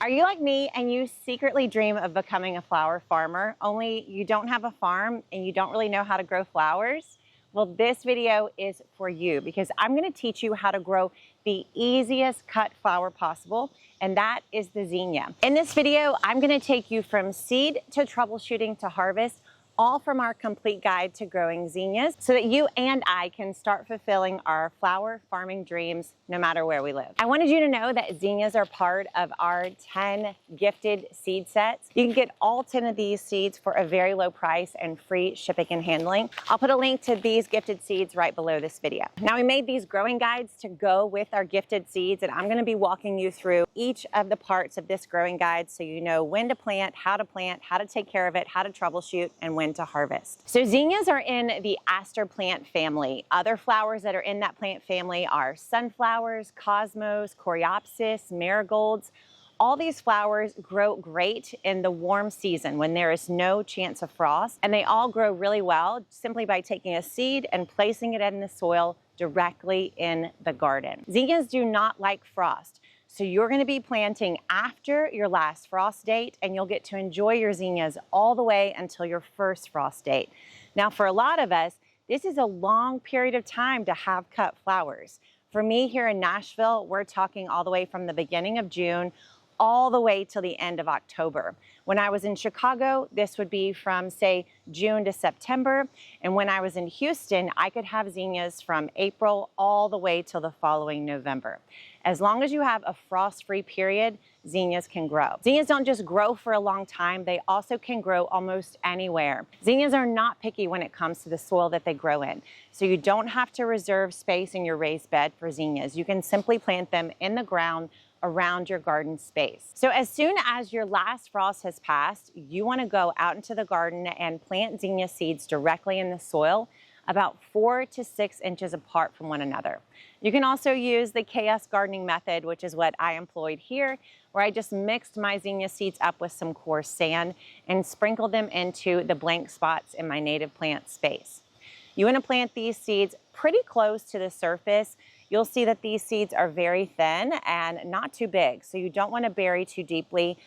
Are you like me and you secretly dream of becoming a flower farmer, only you don't have a farm and you don't really know how to grow flowers? Well, this video is for you because I'm going to teach you how to grow the easiest cut flower possible, and that is the zinnia. In this video, I'm going to take you from seed to troubleshooting to harvest, all from our complete guide to growing zinnias, so that you and I can start fulfilling our flower farming dreams no matter where we live. I wanted you to know that zinnias are part of our 10 gifted seed sets. You can get all 10 of these seeds for a very low price and free shipping and handling. I'll put a link to these gifted seeds right below this video. Now, we made these growing guides to go with our gifted seeds, and I'm going to be walking you through each of the parts of this growing guide so you know when to plant, how to take care of it, how to troubleshoot, and when to harvest. So zinnias are in the aster plant family. Other flowers that are in that plant family are sunflowers, cosmos, coreopsis, marigolds. All these flowers grow great in the warm season when there is no chance of frost, and they all grow really well simply by taking a seed and placing it in the soil directly in the garden. Zinnias do not like frost, so you're going to be planting after your last frost date, and you'll get to enjoy your zinnias all the way until your first frost date. Now, for a lot of us, this is a long period of time to have cut flowers. For me here in Nashville, we're talking all the way from the beginning of June all the way till the end of October. When I was in Chicago, this would be from, say, June to September. And when I was in Houston, I could have zinnias from April all the way till the following November. As long as you have a frost-free period, zinnias can grow. Zinnias don't just grow for a long time, they also can grow almost anywhere. Zinnias are not picky when it comes to the soil that they grow in. So you don't have to reserve space in your raised bed for zinnias. You can simply plant them in the ground around your garden space. So as soon as your last frost has passed, you want to go out into the garden and plant zinnia seeds directly in the soil, about 4 to 6 inches apart from one another. You can also use the chaos gardening method, which is what I employed here, where I just mixed my zinnia seeds up with some coarse sand and sprinkled them into the blank spots in my native plant space. You want to plant these seeds pretty close to the surface. You'll see that these seeds are very thin and not too big, so you don't want to bury too deeply.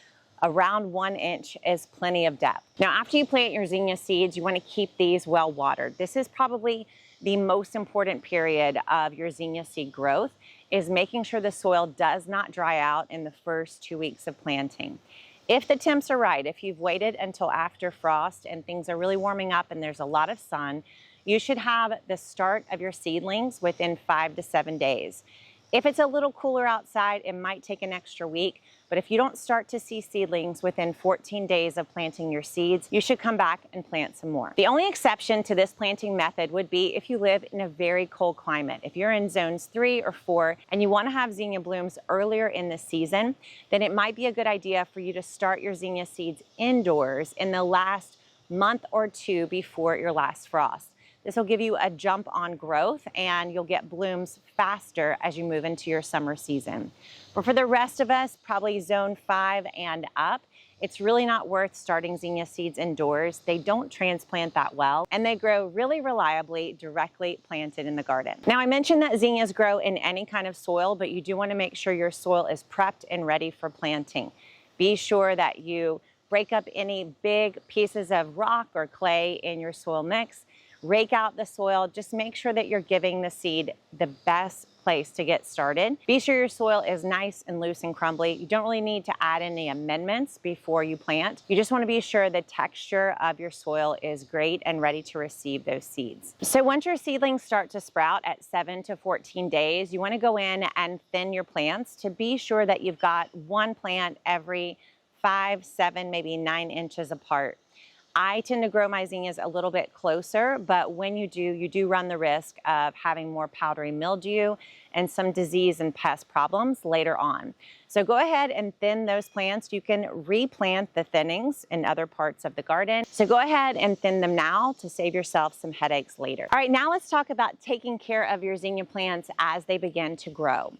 Around 1 inch is plenty of depth. Now, after you plant your zinnia seeds, you want to keep these well watered. This is probably the most important period of your zinnia seed growth, is making sure the soil does not dry out in the first 2 weeks of planting. If the temps are right, if you've waited until after frost and things are really warming up and there's a lot of sun, you should have the start of your seedlings within 5 to 7 days. If it's a little cooler outside, it might take an extra week, but if you don't start to see seedlings within 14 days of planting your seeds, you should come back and plant some more. The only exception to this planting method would be if you live in a very cold climate. If you're in zones 3 or 4 and you want to have zinnia blooms earlier in the season, then it might be a good idea for you to start your zinnia seeds indoors in the last month or 2 before your last frost. This will give you a jump on growth and you'll get blooms faster as you move into your summer season. But for the rest of us, probably zone 5 and up, it's really not worth starting zinnia seeds indoors. They don't transplant that well, and they grow really reliably directly planted in the garden. Now, I mentioned that zinnias grow in any kind of soil, but you do want to make sure your soil is prepped and ready for planting. Be sure that you break up any big pieces of rock or clay in your soil mix. Rake out the soil. Just make sure that you're giving the seed the best place to get started. Be sure your soil is nice and loose and crumbly. You don't really need to add any amendments before you plant. You just want to be sure the texture of your soil is great and ready to receive those seeds. So once your seedlings start to sprout at 7 to 14 days, you want to go in and thin your plants to be sure that you've got one plant every 5, 7, maybe 9 inches apart. I tend to grow my zinnias a little bit closer, but when you do run the risk of having more powdery mildew and some disease and pest problems later on. So go ahead and thin those plants. You can replant the thinnings in other parts of the garden. So go ahead and thin them now to save yourself some headaches later. All right, now let's talk about taking care of your zinnia plants as they begin to grow.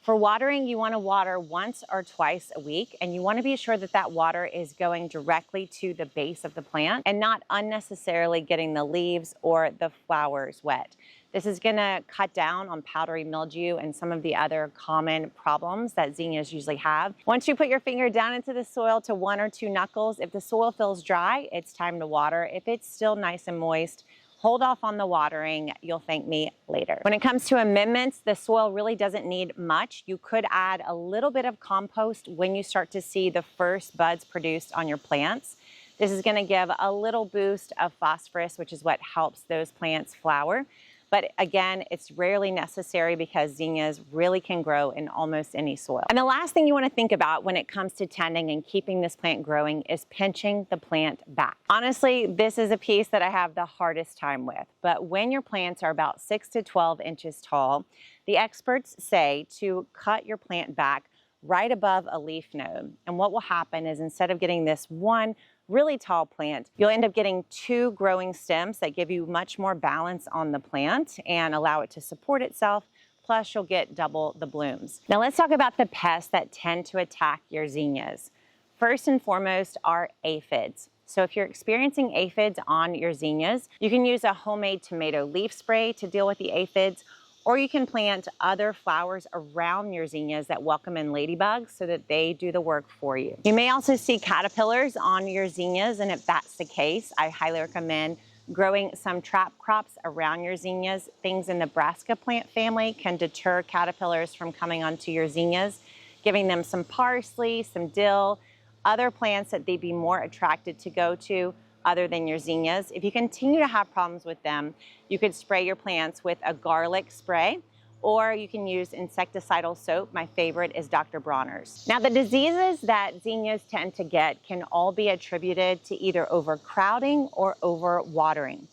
For watering, you want to water once or twice a week, and you want to be sure that that water is going directly to the base of the plant and not unnecessarily getting the leaves or the flowers wet. This is gonna cut down on powdery mildew and some of the other common problems that zinnias usually have. Once you put your finger down into the soil to 1 or 2 knuckles, if the soil feels dry, it's time to water. If it's still nice and moist, hold off on the watering. You'll thank me later. When it comes to amendments, the soil really doesn't need much. You could add a little bit of compost when you start to see the first buds produced on your plants. This is gonna give a little boost of phosphorus, which is what helps those plants flower. But again, it's rarely necessary because zinnias really can grow in almost any soil. And the last thing you want to think about when it comes to tending and keeping this plant growing is pinching the plant back. Honestly, this is a piece that I have the hardest time with. But when your plants are about 6 to 12 inches tall, the experts say to cut your plant back right above a leaf node. And what will happen is instead of getting this one really tall plant, you'll end up getting 2 growing stems that give you much more balance on the plant and allow it to support itself. Plus, you'll get double the blooms. Now let's talk about the pests that tend to attack your zinnias. First and foremost are aphids. So if you're experiencing aphids on your zinnias, you can use a homemade tomato leaf spray to deal with the aphids, or you can plant other flowers around your zinnias that welcome in ladybugs so that they do the work for you. You may also see caterpillars on your zinnias, and if that's the case, I highly recommend growing some trap crops around your zinnias. Things in the brassica plant family can deter caterpillars from coming onto your zinnias, giving them some parsley, some dill, other plants that they'd be more attracted to go to other than your zinnias. If you continue to have problems with them, you could spray your plants with a garlic spray, or you can use insecticidal soap. My favorite is Dr. Bronner's. Now, the diseases that zinnias tend to get can all be attributed to either overcrowding or overwatering.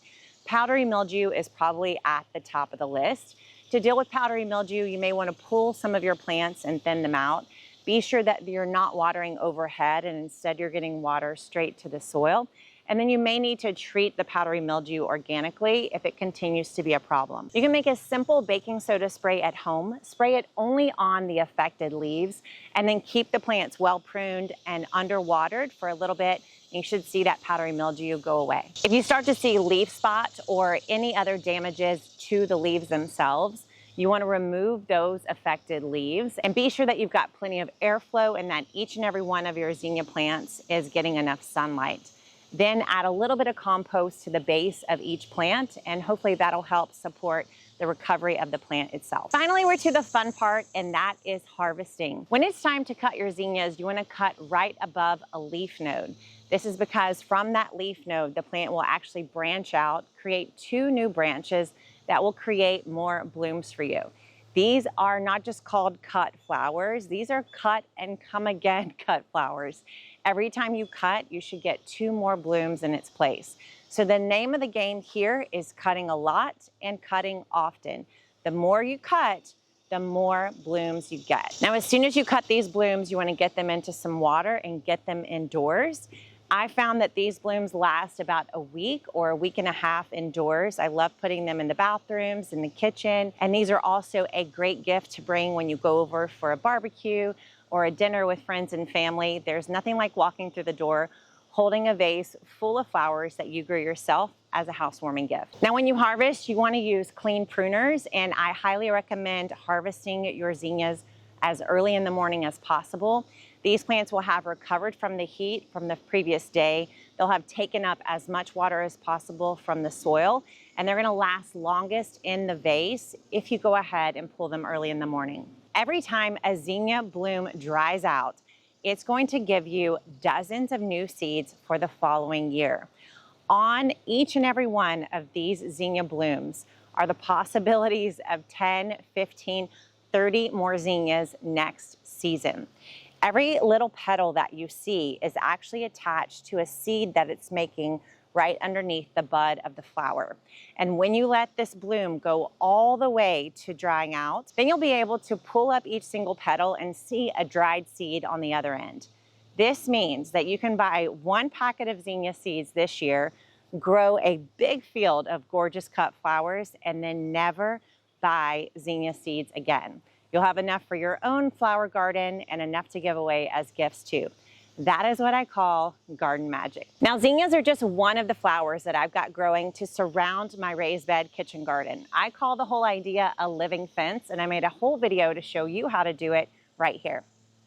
Powdery mildew is probably at the top of the list. To deal with powdery mildew, you may want to pull some of your plants and thin them out. Be sure that you're not watering overhead and instead you're getting water straight to the soil. And then you may need to treat the powdery mildew organically if it continues to be a problem. You can make a simple baking soda spray at home, spray it only on the affected leaves, and then keep the plants well pruned and underwatered for a little bit. You should see that powdery mildew go away. If you start to see leaf spot or any other damages to the leaves themselves, you want to remove those affected leaves and be sure that you've got plenty of airflow and that each and every one of your zinnia plants is getting enough sunlight. Then add a little bit of compost to the base of each plant, and hopefully that'll help support the recovery of the plant itself. Finally, we're to the fun part, and that is harvesting. When it's time to cut your zinnias, you want to cut right above a leaf node. This is because from that leaf node, the plant will actually branch out, create 2 new branches that will create more blooms for you. These are not just called cut flowers, these are cut and come again cut flowers. Every time you cut, you should get 2 more blooms in its place. So the name of the game here is cutting a lot and cutting often. The more you cut, the more blooms you get. Now, as soon as you cut these blooms, you want to get them into some water and get them indoors. I found that these blooms last about a week or a week and a half indoors. I love putting them in the bathrooms, in the kitchen, and these are also a great gift to bring when you go over for a barbecue or a dinner with friends and family. There's nothing like walking through the door holding a vase full of flowers that you grew yourself as a housewarming gift. Now, when you harvest, you want to use clean pruners, and I highly recommend harvesting your zinnias as early in the morning as possible. These plants will have recovered from the heat from the previous day. They'll have taken up as much water as possible from the soil, and they're gonna last longest in the vase if you go ahead and pull them early in the morning. Every time a zinnia bloom dries out, it's going to give you dozens of new seeds for the following year. On each and every one of these zinnia blooms are the possibilities of 10, 15, 30 more zinnias next season. Every little petal that you see is actually attached to a seed that it's making right underneath the bud of the flower. And when you let this bloom go all the way to drying out, then you'll be able to pull up each single petal and see a dried seed on the other end. This means that you can buy 1 packet of Zinnia seeds this year, grow a big field of gorgeous cut flowers, and then never buy Zinnia seeds again. You'll have enough for your own flower garden and enough to give away as gifts too. That is what I call garden magic. Now, zinnias are just one of the flowers that I've got growing to surround my raised bed kitchen garden. I call the whole idea a living fence, and I made a whole video to show you how to do it right here.